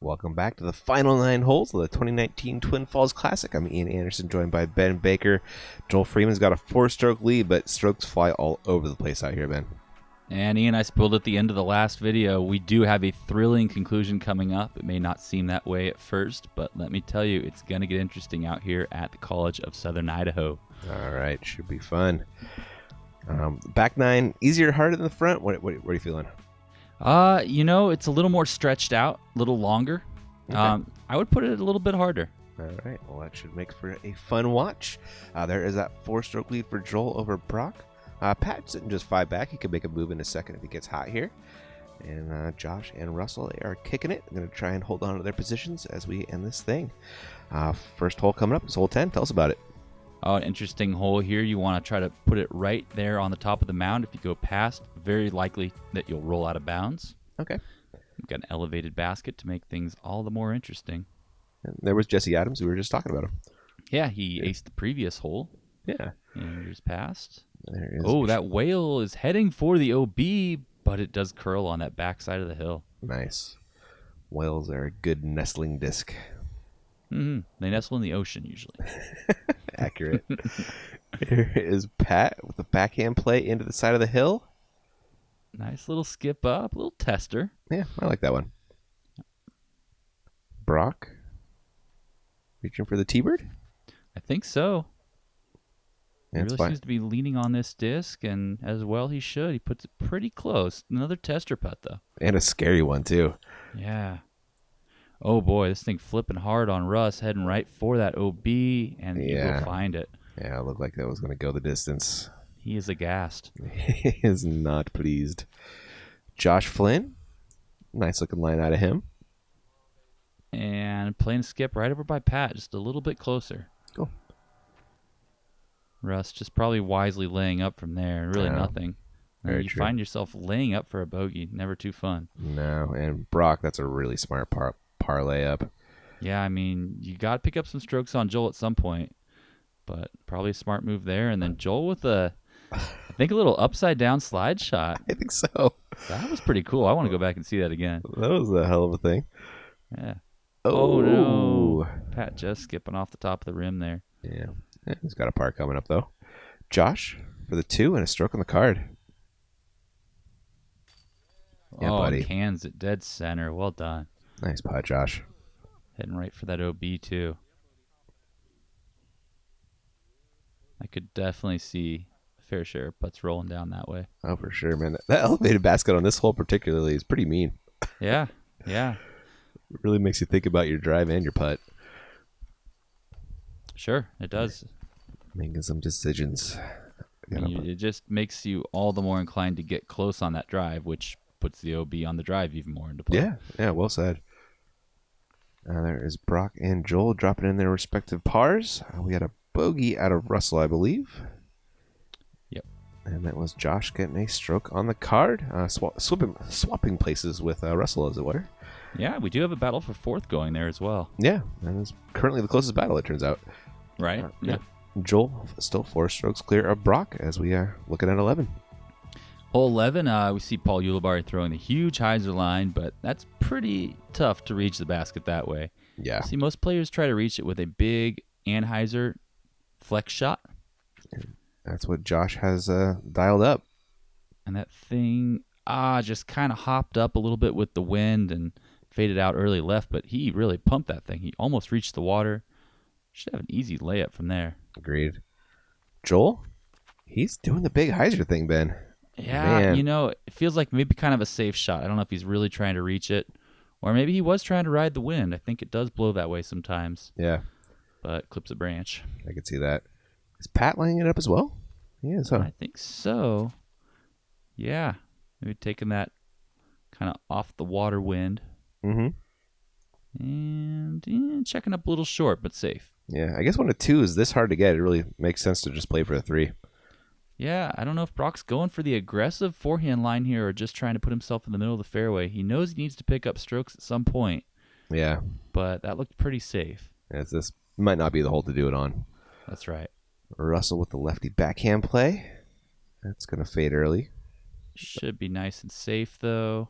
Welcome back to the final 9 holes of the 2019 Twin Falls Classic. I'm Ian Anderson, joined by Ben Baker. Joel Freeman's got a 4-stroke lead, but strokes fly all over the place out here, Ben. And Ian, I spoiled at the end of the last video, we do have a thrilling conclusion coming up. It may not seem that way at first, but let me tell you, it's going to get interesting out here at the College of Southern Idaho. All right, should be fun. Back 9, easier or harder than the front? What are you feeling? It's a little more stretched out, a little longer. Okay. I would put it a little bit harder. All right, well, that should make for a fun watch. There is that 4-stroke lead for Joel over Brock. Pat's sitting just 5 back. He could make a move in a second if he gets hot here. And Josh and Russell, they are kicking it. They're going to try and hold on to their positions as we end this thing. First hole coming up is hole 10. Tell us about it. Oh, an interesting hole here. You want to try to put it right there on the top of the mound. If you go past, very likely that you'll roll out of bounds. Okay. We've got an elevated basket to make things all the more interesting. And there was Jesse Adams. We were just talking about him. Yeah, he aced the previous hole. Yeah. And years past. There is. Oh, that whale is heading for the OB, but it does curl on that backside of the hill. Nice. Whales are a good nestling disc. Mm-hmm. They nestle in the ocean usually. Accurate. Here is Pat with the backhand play into the side of the hill. Nice little skip up, little tester. Yeah, I like that one. Brock reaching for the T-bird. I think so. He That's really fine. seems to be leaning on this disc, and as well he should. He puts it pretty close. Another tester putt, though. And a scary one, too. Yeah. Oh, boy, this thing flipping hard on Russ, heading right for that OB, and he will find it. Yeah, it looked like that was going to go the distance. He is aghast. He is not pleased. Josh Flynn. Nice looking line out of him. And playing a skip right over by Pat, just a little bit closer. Cool. Russ just probably wisely laying up from there. Really nothing. Very You true. find yourself laying up for a bogey. Never too fun. No, and Brock, that's a really smart parlay up. Yeah, I mean, you got to pick up some strokes on Joel at some point, but probably a smart move there. And then Joel with I think a little upside down slide shot. I think so. That was pretty cool. I want to go back and see that again. That was a hell of a thing. Yeah. Oh, no. Pat just skipping off the top of the rim there. Yeah. He's got a par coming up, though. Josh for the 2 and a stroke on the card. Yeah, buddy. Cans it dead center. Well done. Nice putt, Josh. Heading right for that OB, too. I could definitely see a fair share of putts rolling down that way. Oh, for sure, man. That elevated basket on this hole particularly is pretty mean. Yeah, yeah. It really makes you think about your drive and your putt. Sure, it does. Making some decisions. It just makes you all the more inclined to get close on that drive, which puts the OB on the drive even more into play. Yeah, well said. There is Brock and Joel dropping in their respective pars. We had a bogey out of Russell, I believe. Yep. And that was Josh getting a stroke on the card. Swapping places with Russell, as it were. Yeah, we do have a battle for fourth going there as well. Yeah, that is currently the closest battle, it turns out. Right? Yeah. Joel still 4 strokes clear of Brock as we are looking at 11. Hole 11, we see Paul Ulibarri throwing the huge hyzer line, but that's pretty tough to reach the basket that way. Yeah. See, most players try to reach it with a big anhyzer flex shot. That's what Josh has dialed up. And that thing just kind of hopped up a little bit with the wind and faded out early left, but he really pumped that thing. He almost reached the water. Should have an easy layup from there. Agreed. Joel, he's doing the big hyzer thing, Ben. Yeah, Man. it feels like maybe kind of a safe shot. I don't know if he's really trying to reach it, or maybe he was trying to ride the wind. I think it does blow that way sometimes. Yeah. But clips a branch. I could see that. Is Pat lining it up as well? He is, huh? I think so. Yeah. Maybe taking that kind of off the water wind. Mm-hmm. And checking up a little short, but safe. Yeah, I guess when a 2 is this hard to get, it really makes sense to just play for a 3. Yeah, I don't know if Brock's going for the aggressive forehand line here or just trying to put himself in the middle of the fairway. He knows he needs to pick up strokes at some point. Yeah. But that looked pretty safe. This might not be the hole to do it on. That's right. Russell with the lefty backhand play. That's going to fade early. Should be nice and safe, though.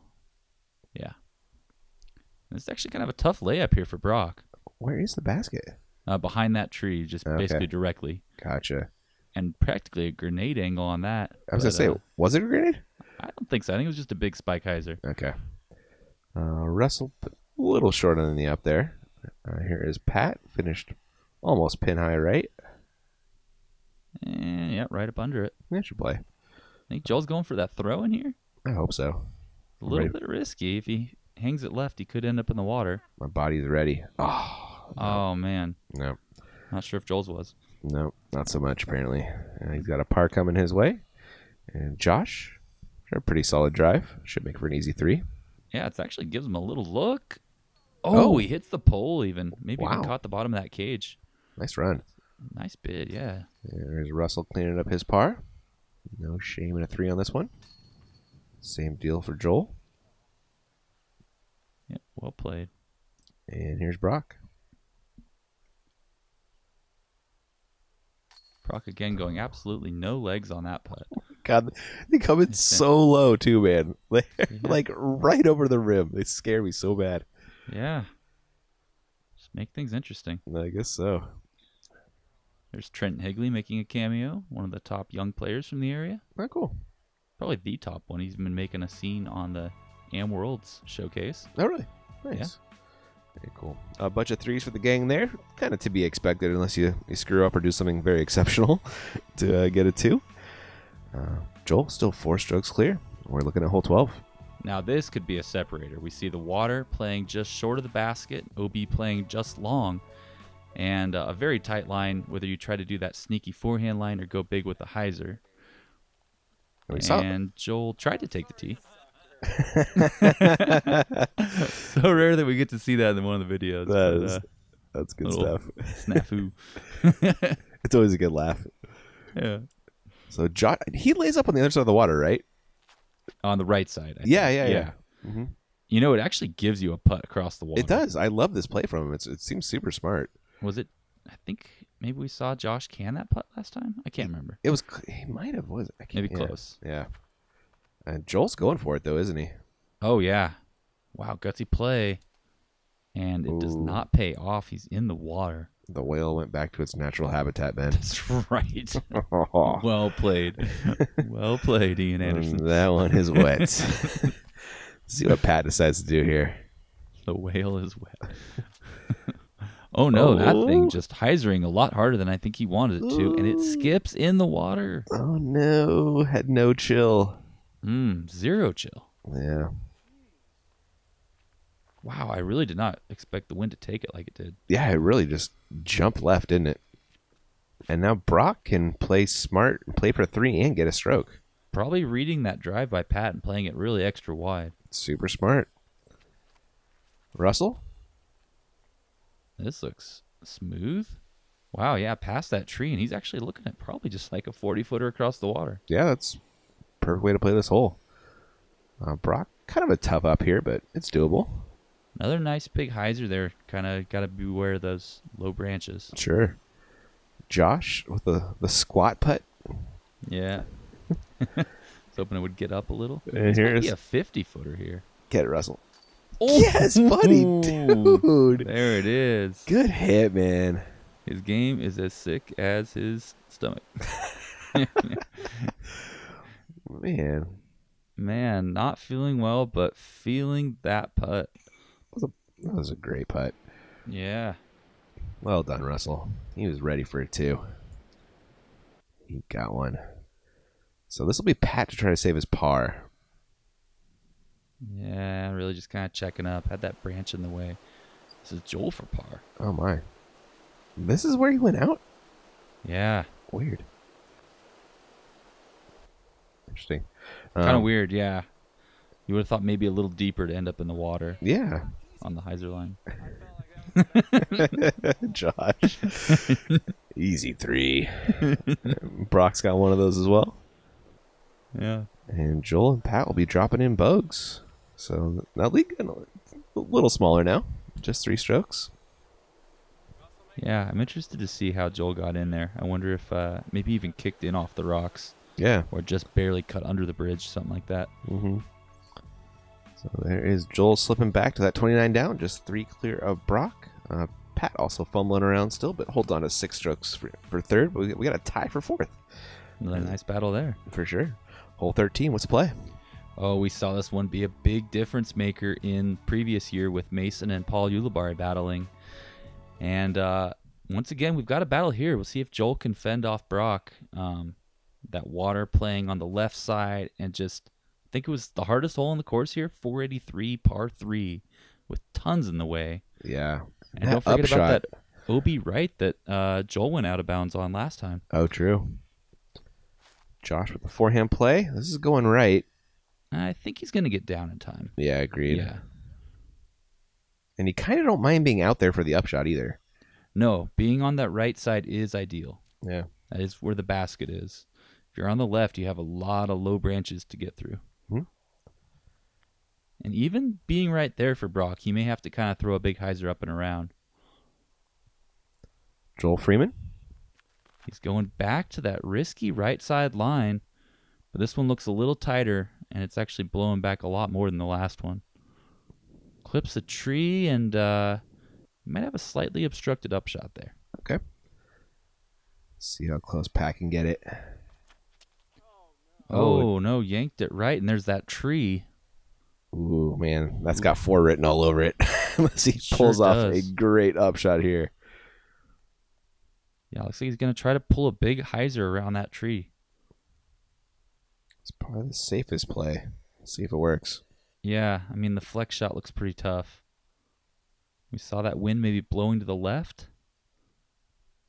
Yeah. It's actually kind of a tough layup here for Brock. Where is the basket? Behind that tree, just basically directly. Gotcha. And practically a grenade angle on that. I was going to say, was it a grenade? I don't think so. I think it was just a big spike hyzer. Okay. Russell, a little short on the up there. Here is Pat, finished almost pin high right. And yeah, right up under it. That should play. I think Joel's going for that throw in here. I hope so. A little bit risky. If he hangs it left, he could end up in the water. My body's ready. Oh, no. Oh man. No. Not sure if Joel's was. No, not so much apparently. He's got a par coming his way. And Josh, a pretty solid drive. Should make for an easy 3. Yeah, it actually gives him a little look. Oh, he hits the pole even. Maybe even caught the bottom of that cage. Nice run. Nice bid, yeah. There's Russell cleaning up his par. No shame in a 3 on this one. Same deal for Joel. Yep, well played. And here's Brock. Brock again going absolutely no legs on that putt. God, they come in so low too, man. Like right over the rim. They scare me so bad. Yeah. Just make things interesting. I guess so. There's Trent Higley making a cameo, one of the top young players from the area. Oh, cool. Probably the top one. He's been making a scene on the Am Worlds showcase. Oh, really? Nice. Yeah. Very cool. A bunch of 3s for the gang there. Kind of to be expected unless you screw up or do something very exceptional to get a 2. Joel, still 4 strokes clear. We're looking at hole 12. Now this could be a separator. We see the water playing just short of the basket, OB playing just long, and a very tight line, whether you try to do that sneaky forehand line or go big with the hyzer. And Joel tried to take the tee. So rare that we get to see that in one of the videos. That's good stuff. Snafu. It's always a good laugh. Yeah. So Josh, he lays up on the other side of the water, right? On the right side. Yeah. Mm-hmm. You know, it actually gives you a putt across the water. It does. I love this play from him. It seems super smart. Was it? I think maybe we saw Josh can that putt last time. I can't remember. It was. He might have. Was it? Maybe close. Yeah. And Joel's going for it though, isn't he? Oh yeah. Wow, gutsy play, and it does not pay off. He's in the water. The whale went back to its natural habitat, Ben. That's right. Well played. Well played, Ian Anderson. That one is wet. Let's see what Pat decides to do here. The whale is wet. Oh no, that thing just hyzering a lot harder than I think he wanted it to, and it skips in the water. Oh no, had no chill. Zero chill. Yeah. Wow, I really did not expect the wind to take it like it did. Yeah, it really just jumped left, didn't it? And now Brock can play smart, play for 3 and get a stroke. Probably reading that drive by Pat and playing it really extra wide. Super smart. Russell? This looks smooth. Wow, yeah, past that tree, and he's actually looking at probably just like a 40-footer across the water. Yeah, that's a perfect way to play this hole. Brock, kind of a tough up here, but it's doable. Another nice big hyzer there. Kind of got to beware of those low branches. Sure. Josh with the squat putt. Yeah. Was hoping it would get up a little. And It's here's maybe a 50-footer here. Get it, Russell. Oh, yes, buddy, dude. There it is. Good hit, man. His game is as sick as his stomach. Man, not feeling well, but feeling that putt. That was a great putt. Yeah. Well done, Russell. He was ready for it, too. He got one. So this will be Pat to try to save his par. Yeah, really just kind of checking up. Had that branch in the way. This is Joel for par. Oh, my. This is where he went out? Yeah. Weird. Interesting. Kind of weird, yeah. You would have thought maybe a little deeper to end up in the water. Yeah. On the hyzer line. Josh. Easy 3. Brock's got one of those as well. Yeah. And Joel and Pat will be dropping in bugs. So that league a little smaller now. Just 3 strokes. Yeah, I'm interested to see how Joel got in there. I wonder if maybe even kicked in off the rocks. Yeah. Or just barely cut under the bridge, something like that. Mm-hmm. So there is Joel slipping back to that 29 down, just 3 clear of Brock. Pat also fumbling around still, but holds on to 6 strokes for third. But we got a tie for fourth. Another nice battle there. For sure. Hole 13, what's the play? Oh, we saw this one be a big difference maker in previous year with Mason and Paul Ulibarri battling. And once again, we've got a battle here. We'll see if Joel can fend off Brock. That water playing on the left side, and just, I think it was the hardest hole in the course here, 483 par 3 with tons in the way. Yeah. And don't forget about that OB right that Joel went out of bounds on last time. Oh, true. Josh with the forehand play. This is going right. I think he's going to get down in time. Yeah, agreed. Yeah. And you kind of don't mind being out there for the upshot either. No, being on that right side is ideal. Yeah. That is where the basket is. If you're on the left, you have a lot of low branches to get through. Mm-hmm. And even being right there for Brock, he may have to kind of throw a big hyzer up and around. Joel Freeman. He's going back to that risky right side line, but this one looks a little tighter, and it's actually blowing back a lot more than the last one. Clips a tree, and might have a slightly obstructed upshot there. Okay. See how close Pat can get it. Oh, no, yanked it right, and there's that tree. Ooh, man, that's got 4 written all over it. Unless he Sure pulls off does. a great upshot here. Yeah, looks like he's going to try to pull a big hyzer around that tree. It's probably the safest play. See if it works. Yeah, I mean, the flex shot looks pretty tough. We saw that wind maybe blowing to the left.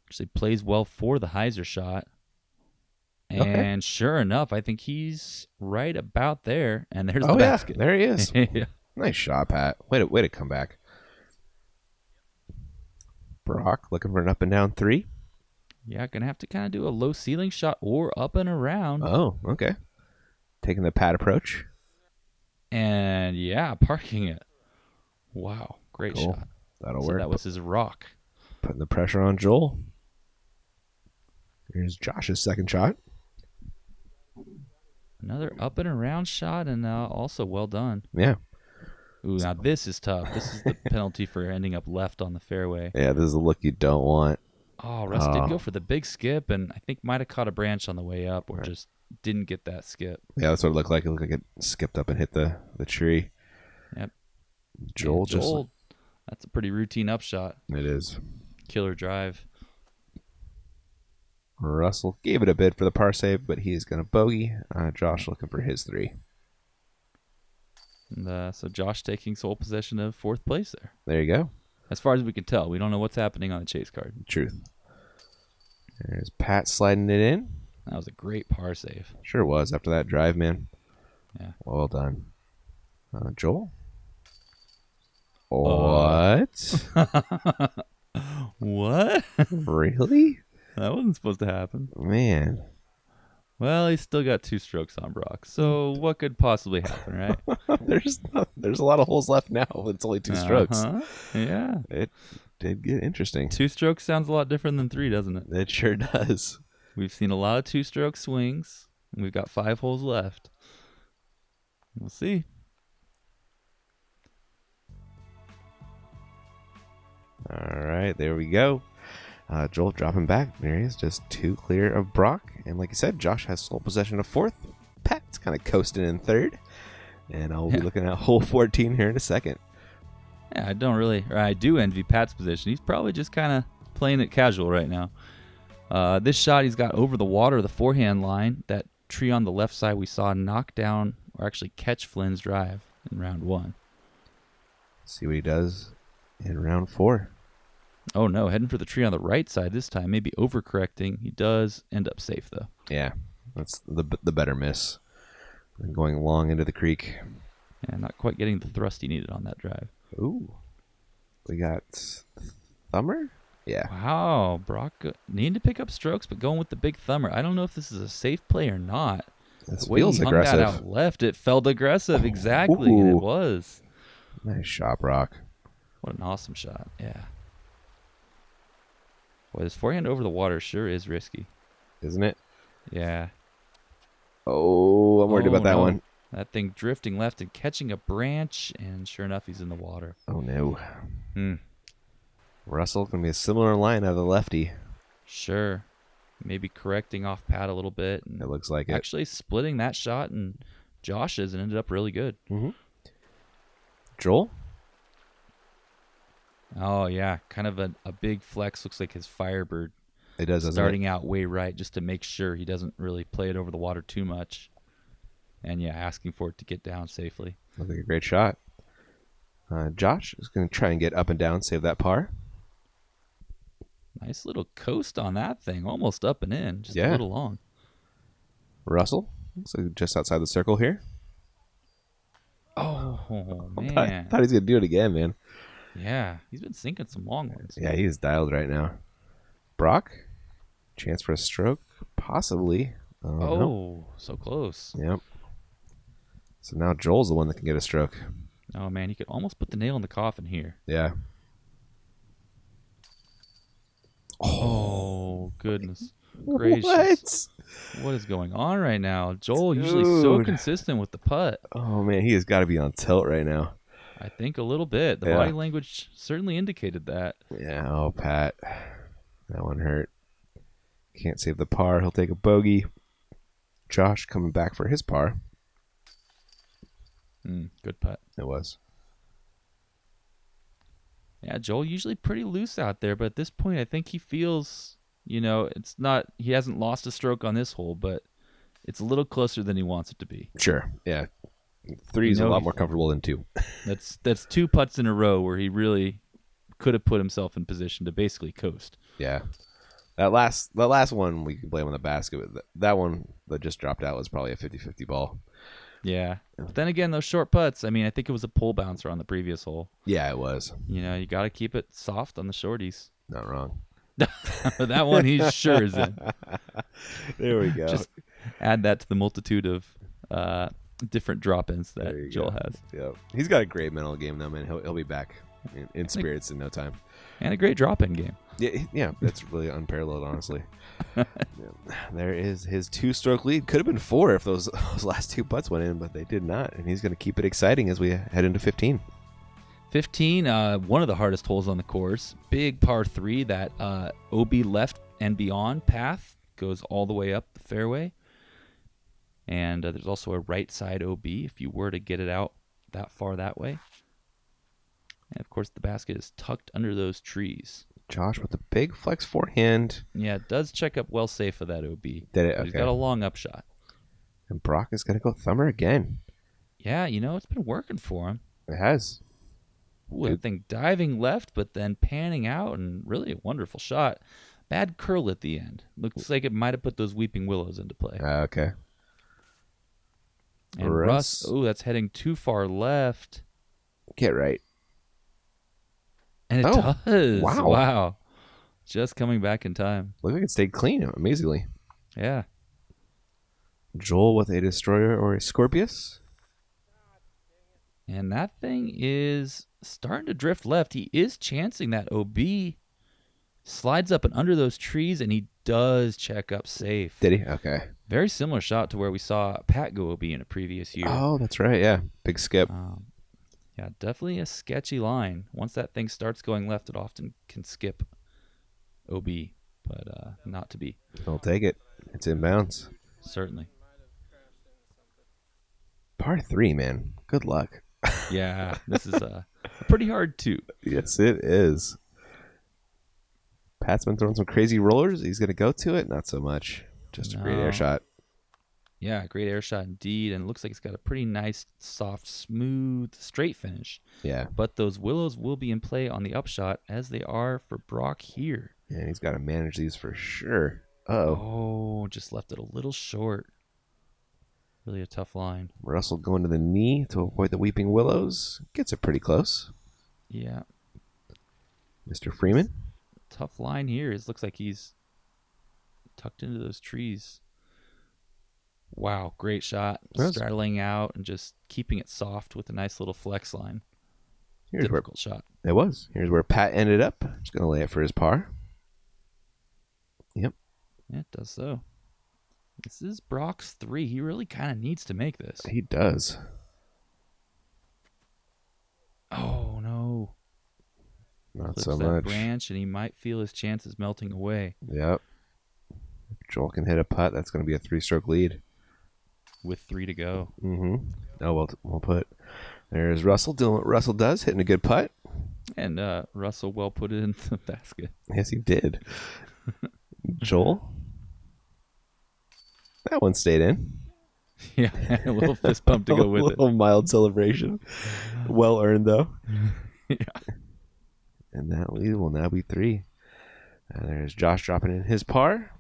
Actually plays well for the hyzer shot. And Okay. sure enough, I think he's right about there. And there's Oh, the yeah. basket. There he is. Yeah. Nice shot, Pat. Way to come back. Brock looking for an up and down 3. Yeah, going to have to kind of do a low ceiling shot or up and around. Oh, okay. Taking the Pat approach. And yeah, parking it. Wow, great Cool. shot. That'll So work. that was his rock. Putting the pressure on Joel. Here's Josh's second shot. Another up and around shot, and also well done. Yeah. Ooh, now this is tough. This is the penalty for ending up left on the fairway. Yeah, this is a look you don't want. Oh, Russ did go for the big skip, and I think might have caught a branch on the way up, or just didn't get that skip. Yeah, that's what it looked like. It looked like it skipped up and hit the tree. Yep. Joel Yeah, just... that's a pretty routine upshot. It is. Killer drive. Russell gave it a bid for the par save, but he is going to bogey. Josh looking for his 3. And, so Josh taking sole possession of 4th place there. There you go. As far as we can tell, we don't know what's happening on the chase card. Truth. There's Pat sliding it in. That was a great par save. Sure was after that drive, man. Yeah. Well done. Joel? What? What? Really? That wasn't supposed to happen. Man. Well, he's still got 2 strokes on Brock, so what could possibly happen, right? There's a lot of holes left now. It's only 2 strokes. Yeah. It did get interesting. 2 strokes sounds a lot different than 3, doesn't it? It sure does. We've seen a lot of 2-stroke swings, and we've got 5 holes left. We'll see. All right, there we go. Joel dropping back. There he is, just 2 clear of Brock. And like I said, Josh has sole possession of 4th. Pat's kind of coasting in 3rd. And I'll be looking at hole 14 here in a second. Yeah, I do envy Pat's position. He's probably just kind of playing it casual right now. This shot he's got over the water, the forehand line. That tree on the left side we saw knock down, or actually catch Flynn's drive in round 1. See what he does in round 4. Oh no, heading for the tree on the right side this time. Maybe overcorrecting. He does end up safe though. Yeah, that's the better miss. And going long into the creek. Yeah, not quite getting the thrust he needed on that drive. Ooh. We got Thumber? Yeah. Wow, Brock needing to pick up strokes, but going with the big thumber. I don't know if this is a safe play or not. This The way feels he hung aggressive. that out left, it felt aggressive, exactly, and it Ooh. was. Nice shot, Brock. What an awesome shot, yeah. Boy, this forehand over the water sure is risky. Isn't it? Yeah. Oh, I'm worried about that no. one. That thing drifting left and catching a branch, and sure enough, he's in the water. Oh, no. Hmm. Russell going to be a similar line out of the lefty. Sure. Maybe correcting off Pat a little bit. And It looks like actually splitting that shot and Josh's and ended up really good. Mm-hmm. Joel? Oh, yeah. Kind of a big flex. Looks like his Firebird. It does, starting out way right just to make sure he doesn't really play it over the water too much. And, yeah, asking for it to get down safely. Looks like a great shot. Josh is going to try and get up and down, save that par. Nice little coast on that thing. Almost up and in. Just a little long. Russell, looks like just outside the circle here. Oh, man. I thought he was going to do it again, man. Yeah, he's been sinking some long ones. Yeah, he's dialed right now. Brock, chance for a stroke, possibly. Oh, so close. Yep. So now Joel's the one that can get a stroke. Oh, man, he could almost put the nail in the coffin here. Yeah. Oh, goodness gracious. What is going on right now? Joel usually so consistent with the putt. Oh, man, he has got to be on tilt right now. I think a little bit. The body language certainly indicated that. Yeah, oh, Pat. That one hurt. Can't save the par. He'll take a bogey. Josh coming back for his par. Good putt. It was. Yeah, Joel usually pretty loose out there, but at this point I think he feels, it's not, he hasn't lost a stroke on this hole, but it's a little closer than he wants it to be. Sure, yeah. 3 is a lot more comfortable than 2. That's 2 putts in a row where he really could have put himself in position to basically coast. Yeah. That last one we can blame on the basket. But that one that just dropped out was probably a 50-50 ball. Yeah. But then again, those short putts, I mean, I think it was a pull bouncer on the previous hole. Yeah, it was. You got to keep it soft on the shorties. Not wrong. That one he sure is in. There we go. Just add that to the multitude of different drop-ins that Joel has. Yep. He's got a great mental game, though, man. He'll be back in spirits in no time. And a great drop-in game. Yeah, that's really unparalleled, honestly. There is his 2-stroke lead. Could have been 4 if those last 2 putts went in, but they did not. And he's going to keep it exciting as we head into 15. 15, one of the hardest holes on the course. Big par 3, that OB left and beyond path goes all the way up the fairway. And there's also a right side OB if you were to get it out that far that way. And, of course, the basket is tucked under those trees. Josh with a big flex forehand. Yeah, it does check up well safe of that OB. Did it? Okay. He's got a long upshot. And Brock is going to go thumber again. Yeah, it's been working for him. It has. Ooh, that thing diving left, but then panning out, and really a wonderful shot. Bad curl at the end. Looks like it might have put those weeping willows into play. Okay. And Russ, that's heading too far left. Get right. And it does. Wow. Just coming back in time. Looks like it stayed clean, amazingly. Yeah. Joel with a destroyer or a Scorpius. And that thing is starting to drift left. He is chancing that OB. Slides up and under those trees, and he does check up safe. Did he? Okay. Very similar shot to where we saw Pat go OB in a previous year. Oh, that's right. Yeah. Big skip. Yeah, definitely a sketchy line. Once that thing starts going left, it often can skip OB, but not to be. I'll take it. It's inbounds. Certainly. Par 3, man. Good luck. Yeah, this is a pretty hard 2. Yes, it is. Pat's been throwing some crazy rollers. He's going to go to it. Not so much. Just a great air shot. Yeah, great air shot indeed. And it looks like it's got a pretty nice, soft, smooth, straight finish. Yeah. But those willows will be in play on the upshot as they are for Brock here. Yeah, he's got to manage these for sure. Oh, just left it a little short. Really a tough line. Russell going to the knee to avoid the weeping willows. Gets it pretty close. Yeah. Mr. Freeman. Tough line here. It looks like he's tucked into those trees. Wow, great shot. Straddling out and just keeping it soft with a nice little flex line. Difficult shot. It was. Here's where Pat ended up. Just going to lay it for his par. Yep. Yeah, it does so. This is Brock's 3. He really kind of needs to make this. He does. Oh, no. Not Flips so that much. branch, and he might feel his chances melting away. Yep. If Joel can hit a putt, that's going to be a 3-stroke lead. With 3 to go. Mm-hmm. Oh, well, we'll put. There's Russell doing what Russell does, hitting a good putt. And Russell well put it in the basket. Yes, he did. Joel? That one stayed in. Yeah, a little fist bump to go with A little mild celebration. Well earned, though. Yeah. And that lead will now be 3. There's Josh dropping in his par.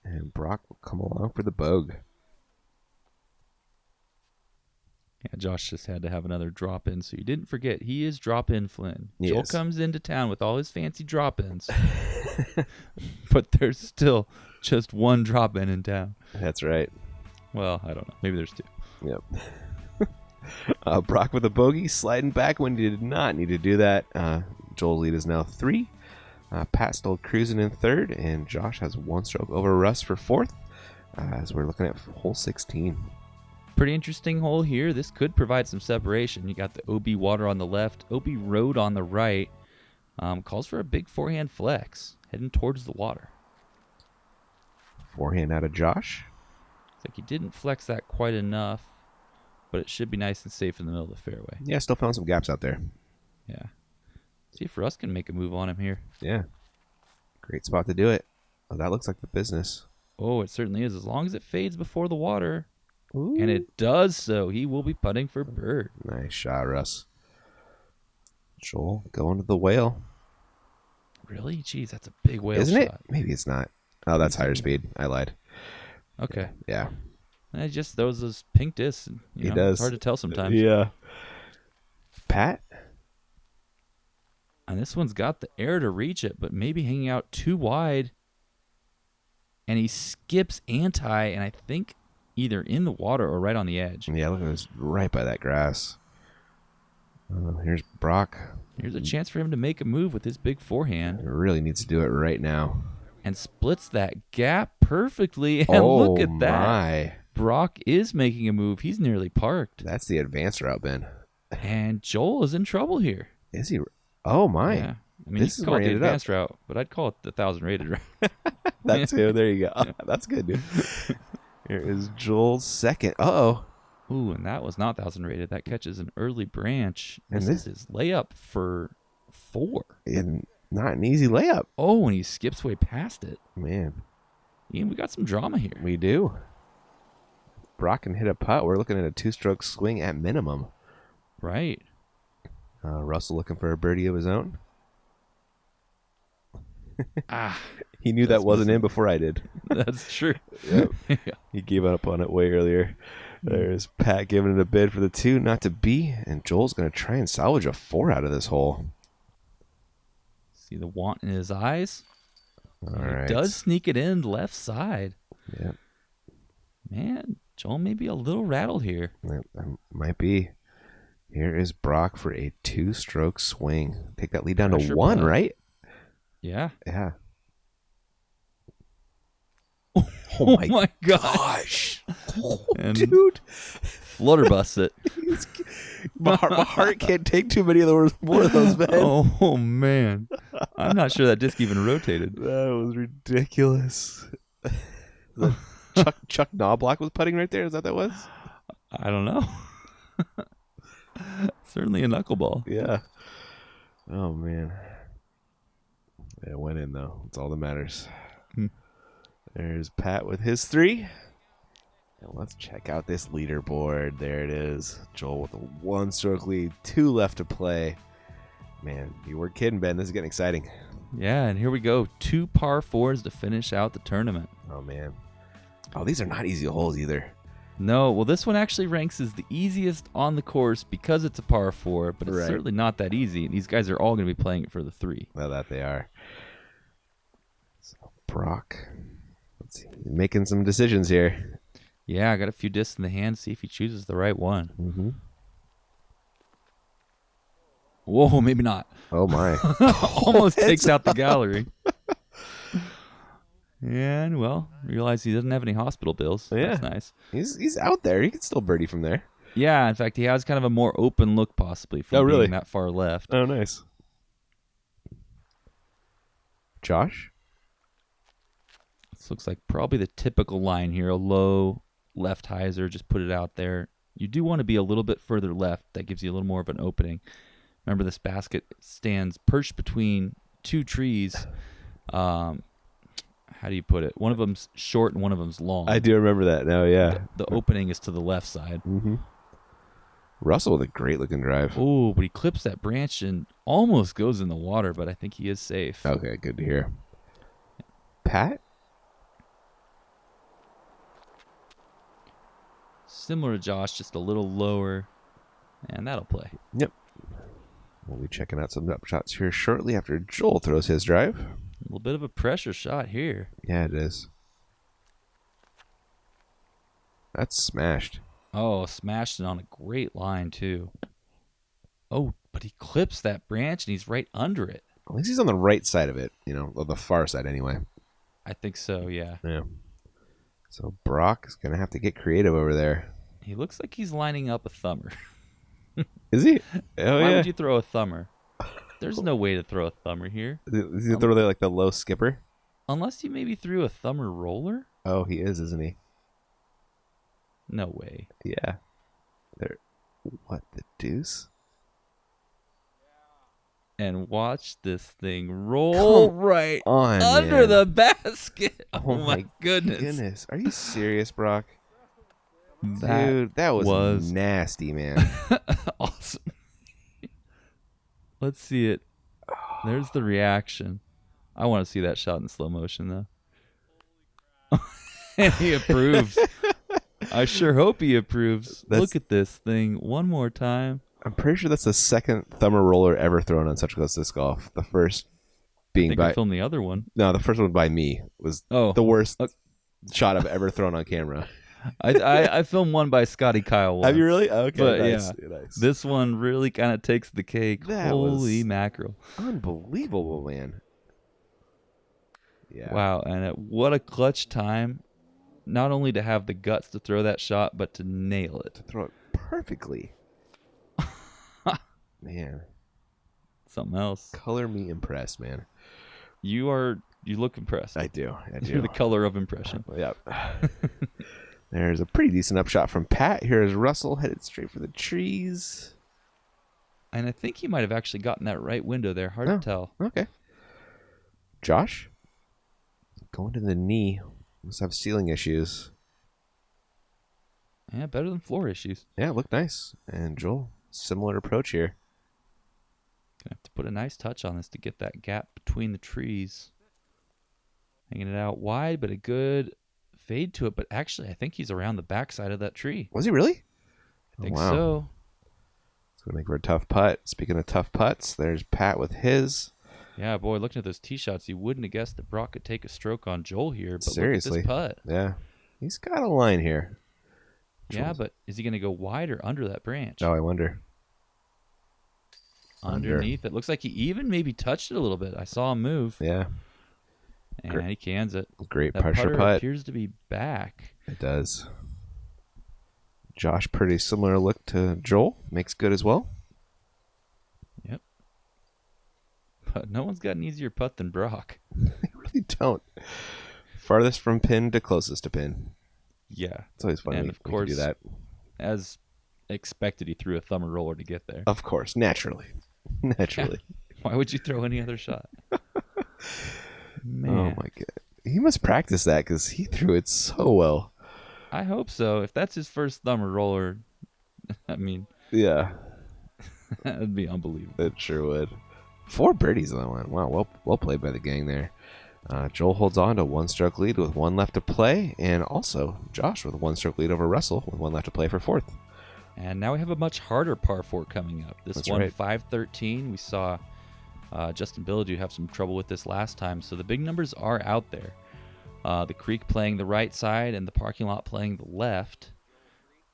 And Brock will come along for the bogue. Yeah, Josh just had to have another drop in, so you didn't forget he is drop in Flynn. Yes. Joel comes into town with all his fancy drop ins, but there's still just one drop in town. That's right. Well, I don't know. Maybe there's 2. Yep. Brock with a bogey, sliding back when he did not need to do that. Joel's lead is now 3. Pat still cruising in 3rd, and Josh has 1 stroke over Russ for 4th, as we're looking at hole 16. Pretty interesting hole here. This could provide some separation. You got the OB water on the left, OB road on the right. Calls for a big forehand flex, heading towards the water. Forehand out of Josh. It's like he didn't flex that quite enough, but it should be nice and safe in the middle of the fairway. Yeah, still found some gaps out there. Yeah. See if Russ can make a move on him here. Yeah. Great spot to do it. Oh, that looks like the business. Oh, it certainly is. As long as it fades before the water. Ooh. And it does so. He will be putting for bird. Nice shot, Russ. Joel going to the whale. Really? Jeez, that's a big whale Isn't shot. it? Maybe it's not. Oh, that's higher speed. I lied. Okay. Yeah. And it just throws those pink discs. And, He does. It's hard to tell sometimes. Yeah. Pat? And this one's got the air to reach it, but maybe hanging out too wide. And he skips anti, and I think either in the water or right on the edge. Yeah, look at this. Right by that grass. Here's Brock. Here's a chance for him to make a move with his big forehand. He really needs to do it right now. And splits that gap perfectly. And look at that. My. Brock is making a move. He's nearly parked. That's the advanced route, Ben. And Joel is in trouble here. Is he? Oh, my. Yeah. I mean, This you is can call where it he the ended up. advanced route, but I'd call it the 1,000 rated route. That's it. There you go. That's good, dude. Here is Joel's second. Uh-oh. Ooh, and that was not 1,000 rated. That catches an early branch. And This is his layup for 4. And not an easy layup. Oh, and he skips way past it. Man, Ian, we got some drama here. we do. Brock can hit a putt. We're looking at a 2-stroke swing at minimum. Right. Russell looking for a birdie of his own. Ah, He knew That's that wasn't missing. in before I did. that's true. Yep. Yeah. He gave up on it way earlier. There's Pat giving it a bid for the 2, not to be. And Joel's going to try and salvage a 4 out of this hole. See the want in his eyes? All He right. does sneak it in left side. Yep. Man, Joel may be a little rattled here. That might be. Here is Brock for a 2-stroke swing. Take that lead down Pressure to 1, putt. right? Yeah. Yeah. Oh my gosh. And Dude. flutterbusts it. My heart can't take too many of those, more of those, man. Oh, man. I'm not sure that disc even rotated. That was ridiculous. Chuck Knobloch was putting right there. Is that was? I don't know. Certainly a knuckleball. Yeah. Oh, man. It went in, though. That's all that matters. There's Pat with his 3. And let's check out this leaderboard. There it is. Joel with a 1-stroke lead. 2 left to play. Man, you weren't kidding, Ben. This is getting exciting. Yeah, and here we go. 2 par 4s to finish out the tournament. Oh, man. Oh, these are not easy holes either. No, well, this one actually ranks as the easiest on the course because it's a par 4, but it's Right. certainly not that easy. These guys are all going to be playing it for the 3. Well, that they are. So, Brock. Let's see. Making some decisions here. Yeah, I got a few discs in the hand. See if he chooses the right one. Mm-hmm. Whoa, maybe not. Oh, my. Almost takes out the gallery. And, well, realize he doesn't have any hospital bills. Yeah. That's nice. He's out there. He can still birdie from there. Yeah, in fact, he has kind of a more open look possibly from really? being that far left. Oh, nice. Josh? This looks like probably the typical line here. A low left hyzer, just put it out there. You do want to be a little bit further left. That gives you a little more of an opening. Remember, this basket stands perched between two trees. How do you put it? One of them's short and one of them's long. I do remember that now, yeah. The opening is to the left side. Mm-hmm. Russell with a great-looking drive. Oh, but he clips that branch and almost goes in the water, but I think he is safe. Okay, good to hear. Pat? Similar to Josh, just a little lower, and that'll play. Yep. We'll be checking out some up shots here shortly after Joel throws his drive. A little bit of a pressure shot here. Yeah, it is. That's smashed. Oh, smashed it on a great line, too. Oh, but he clips that branch, and he's right under it. At least he's on the right side of it, or the far side anyway. I think so, yeah. Yeah. So Brock is going to have to get creative over there. He looks like he's lining up a thumber. Is he? Oh, Why yeah. would you throw a thumber? There's no way to throw a thumber here. Is he throw there like the low skipper? Unless you maybe threw a thumber roller? Oh, he is, isn't he? No way. Yeah. There. What the deuce? And watch this thing roll right On under man. the basket. Oh my goodness. Are you serious, Brock? That Dude, that was nasty, man. awesome. Let's see it. There's the reaction. I want to see that shot in slow motion, though. And he approves. I sure hope he approves. Look at this thing one more time. I'm pretty sure that's the second thumber roller ever thrown on Such Close Disc Golf. The first being I by filmed the other one. No, the first one by me was the worst shot I've ever thrown on camera. I filmed one by Scotty Kyle once. Have you really? Okay, But nice. yeah, Nice. this one really kind of takes the cake. That Holy was mackerel. Unbelievable, man. Yeah. Wow, and what a clutch time. Not only to have the guts to throw that shot, but to nail it. To throw it perfectly. Man. Something else. Color me impressed, man. You look impressed. I do. You're the color of impression. Yep. There's a pretty decent upshot from Pat. Here's Russell headed straight for the trees. And I think he might have actually gotten that right window there. Hard to tell. Okay. Josh? Going to the knee. Must have ceiling issues. Yeah, better than floor issues. Yeah, looked nice. And Joel, similar approach here. Gonna have to put a nice touch on this to get that gap between the trees. Hanging it out wide, but a good fade to it. But actually, I think he's around the backside of that tree. Was he really? I think so. It's going to make for a tough putt. Speaking of tough putts, there's Pat with his. Yeah, boy, looking at those tee shots, you wouldn't have guessed that Brock could take a stroke on Joel here. But Seriously. look at this putt. Yeah. He's got a line here. Yeah, but is he going to go wide or under that branch? Oh, I wonder. Underneath. It looks like he even maybe touched it a little bit. I saw him move. Yeah. And he cans it. Great That pressure putter putt. appears to be back. It does. Josh, pretty similar look to Joel. Makes good as well. Yep. But no one's got an easier putt than Brock. They really don't. Farthest from pin to closest to pin. Yeah. It's always fun And when of we course, can do that. as expected, he threw a thumb roller to get there. Of course. Naturally. Naturally. Why would you throw any other shot? Man. Oh, my God. He must practice that because he threw it so well. I hope so. If that's his first thumb roller, I mean, Yeah. that'd be unbelievable. It sure would. 4 birdies on that one. Wow, well played by the gang there. Joel holds on to 1-stroke lead with 1 left to play, and also Josh with 1-stroke lead over Russell with 1 left to play for 4th. And now we have a much harder par 4 coming up. This That's one, right. 513. We saw Justin Billadu have some trouble with this last time, so the big numbers are out there. The creek playing the right side and the parking lot playing the left.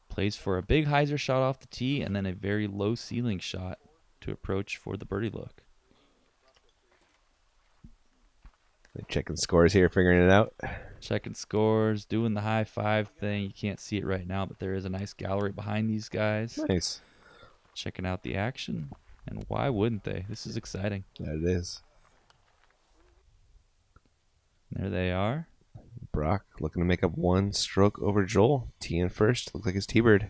Plays for a big hyzer shot off the tee and then a very low ceiling shot to approach for the birdie look. They're checking scores here, figuring it out. Checking scores, doing the high five thing. You can't see it right now, but there is a nice gallery behind these guys. Nice. Checking out the action. And why wouldn't they? This is exciting. That it is. There they are. Brock looking to make up 1 stroke over Joel. T in first. Looks like it's T-Bird.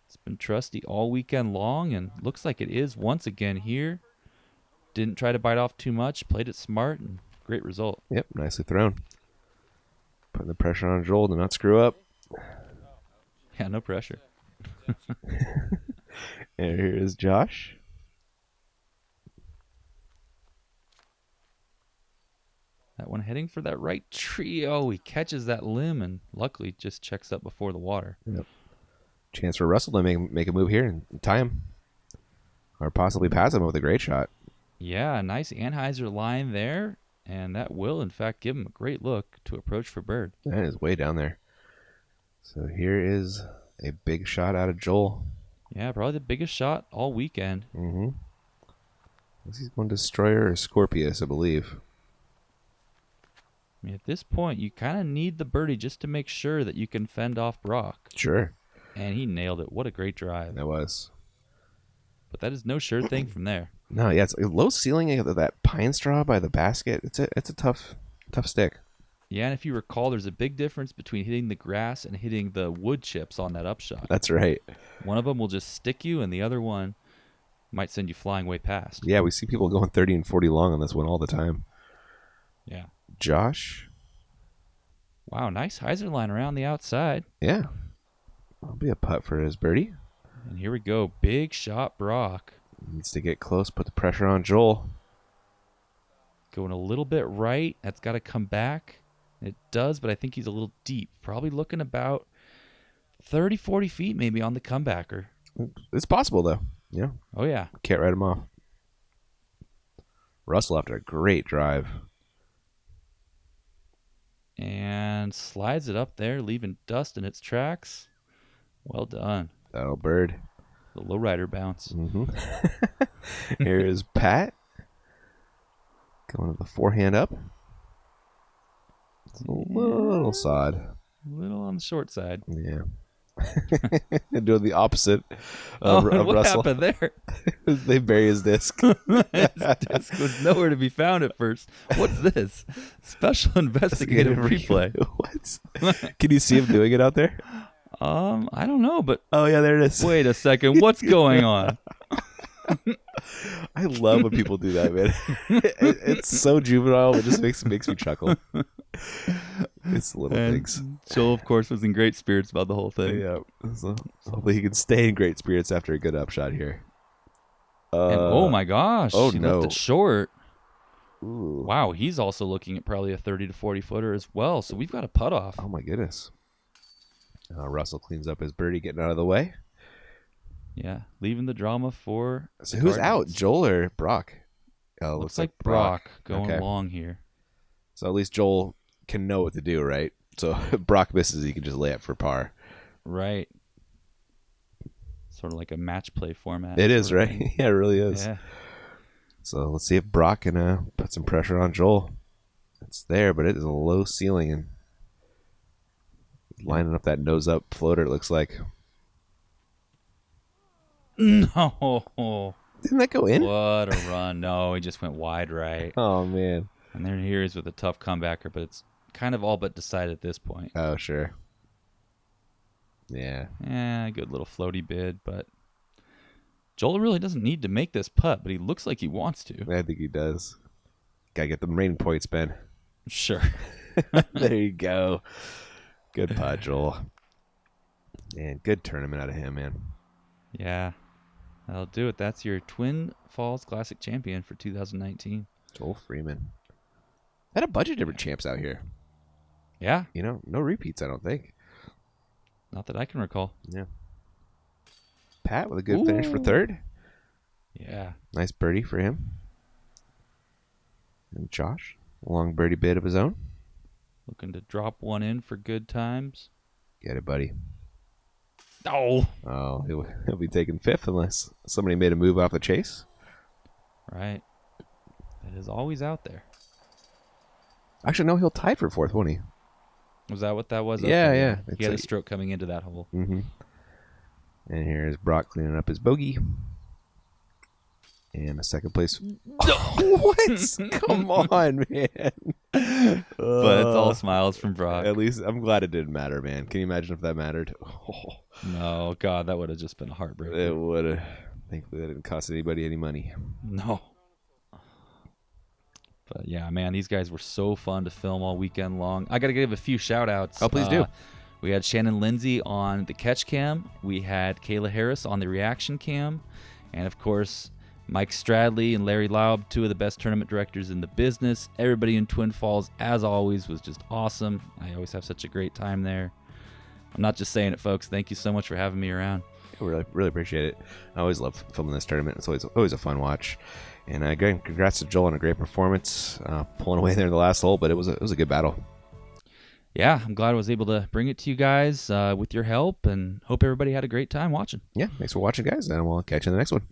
It's been trusty all weekend long, and looks like it is once again here. Didn't try to bite off too much. Played it smart, and great result. Yep, nicely thrown. Putting the pressure on Joel to not screw up. Yeah, no pressure. And here is Josh. That one heading for that right tree. Oh, he catches that limb and luckily just checks up before the water. Yep. Chance for Russell to make a move here and tie him. Or possibly pass him with a great shot. Yeah, nice Anheuser line there. And that will, in fact, give him a great look to approach for bird. That is way down there. So here is a big shot out of Joel. Yeah, probably the biggest shot all weekend. Mm-hmm. He's going Destroyer or Scorpius, I believe. I mean, at this point, you kind of need the birdie just to make sure that you can fend off Brock. Sure. And he nailed it. What a great drive. That was. But that is no sure thing from there. No, yeah, it's a low ceiling of that pine straw by the basket. It's a tough stick. Yeah, and if you recall, there's a big difference between hitting the grass and hitting the wood chips on that upshot. That's right. One of them will just stick you, and the other one might send you flying way past. Yeah, we see people going 30 and 40 long on this one all the time. Yeah. Josh. Wow, nice hyzer line around the outside. Yeah. That'll be a putt for his birdie. And here we go. Big shot, Brock. Needs to get close, put the pressure on Joel. Going a little bit right. That's got to come back. It does, but I think he's a little deep. Probably looking about 30, 40 feet maybe on the comebacker. It's possible, though. Yeah. Oh, yeah. Can't write him off. Russell after a great drive. And slides it up there, leaving dust in its tracks. Well done. That'll bird. The lowrider bounce. Mm-hmm. Here is Pat. Going to the forehand up. It's a little sod. A little on the short side. Yeah. Doing the opposite of what Russell. happened there? They bury his disc. His disc was nowhere to be found at first. What's this? Special investigative replay. What? Can you see him doing it out there? I don't know, but Oh, yeah, there it is. wait a second. What's going on? I love when people do that, man. It's so juvenile. It just makes me chuckle. It's the little things. Joel, of course, was in great spirits about the whole thing. Yeah. So hopefully he can stay in great spirits after a good upshot here. And, oh my gosh. oh, he no. left it short. Ooh. Wow, he's also looking at probably a 30 to 40 footer as well. So we've got a putt off. Oh my goodness. Russell cleans up his birdie, getting out of the way. Yeah, leaving the drama for. So the who's Guardians. out? Joel or Brock? Oh, Looks like Brock going Okay. long here. So at least Joel can know what to do, right? So if Brock misses, he can just lay up for par. Right. Sort of like a match play format. It is, sort of right? thing. Yeah, it really is. Yeah. So let's see if Brock can put some pressure on Joel. It's there, but it is a low ceiling and lining up that nose up floater, it looks like. No. Didn't that go in? What a run. No, he just went wide right. Oh, man. And then here he's with a tough comebacker, but it's kind of all but decided at this point. Oh, sure. Yeah. Good little floaty bid, but Joel really doesn't need to make this putt, but he looks like he wants to. I think he does. Gotta get them rain points, Ben. Sure. There you go. Good putt, Joel. And good tournament out of him, man. Yeah. That'll do it. That's your Twin Falls Classic champion for 2019. Joel Freeman. Had a bunch of different champs out here. Yeah. No repeats, I don't think. Not that I can recall. Yeah. Pat with a good finish for third. Yeah. Nice birdie for him. And Josh, a long birdie bid of his own. Looking to drop one in for good times. Get it, buddy. Oh. Oh, he'll be taking fifth unless somebody made a move off the chase. Right. It is always out there. Actually, no, he'll tie for fourth, won't he? Was that what that was? Yeah, Okay, yeah. He had a stroke coming into that hole. Mm-hmm. And here's Brock cleaning up his bogey. And a second place. What? Come on, man. But it's all smiles from Brock. At least I'm glad it didn't matter, man. Can you imagine if that mattered? No, God, that would have just been a heartbreaker. It would have. Thankfully, that didn't cost anybody any money. No. But yeah, man, these guys were so fun to film all weekend long. I got to give a few shout outs. Oh, please do. We had Shannon Lindsay on the catch cam. We had Kayla Harris on the reaction cam. And of course, Mike Stradley and Larry Laub, two of the best tournament directors in the business. Everybody in Twin Falls, as always, was just awesome. I always have such a great time there. I'm not just saying it, folks. Thank you so much for having me around. I really appreciate it. I always love filming this tournament. It's always a fun watch. And again, congrats to Joel on a great performance, pulling away there in the last hole. But it was a good battle. Yeah, I'm glad I was able to bring it to you guys with your help, and hope everybody had a great time watching. Yeah, thanks for watching, guys, and we'll catch you in the next one.